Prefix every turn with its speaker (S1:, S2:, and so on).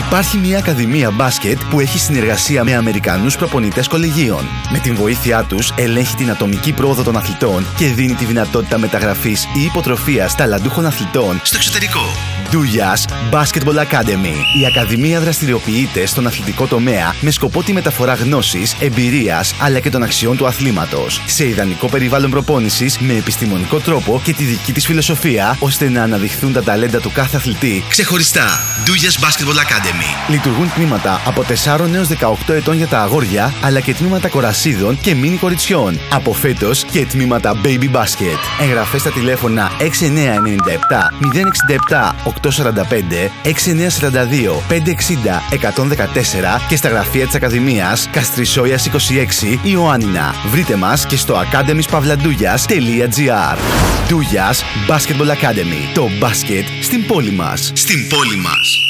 S1: Υπάρχει μια ακαδημία μπάσκετ που έχει συνεργασία με Αμερικανούς προπονητές κολεγίων. Με την βοήθειά τους ελέγχει την ατομική πρόοδο των αθλητών και δίνει τη δυνατότητα μεταγραφής ή υποτροφίας ταλαντούχων αθλητών στο εξωτερικό. Ντούγιας Basketball Academy. Η ακαδημία δραστηριοποιείται στον αθλητικό τομέα με σκοπό τη μεταφορά γνώσης, εμπειρίας αλλά και των αξιών του αθλήματος σε ιδανικό περιβάλλον προπόνησης με επιστημονικό τρόπο και τη δική της φιλοσοφία ώστε να αναδειχθούν τα ταλέντα του κάθε αθλητή ξεχωριστά. Ντούγιας Basketball Academy. Λειτουργούν τμήματα από 4 έως 18 ετών για τα αγόρια αλλά και τμήματα κορασίδων και μίνι κοριτσιών. Από φέτος και τμήματα Baby Basket. Εγγραφές στα τηλέφωνα 6997 067 845 6942 560 114 και στα γραφεία της Ακαδημίας Καστρισόιας 26 Ιωάννινα. Βρείτε μας και στο academyspavladougias.gr. Dougias Basketball Academy. Το μπάσκετ στην πόλη μας. Στην πόλη μας.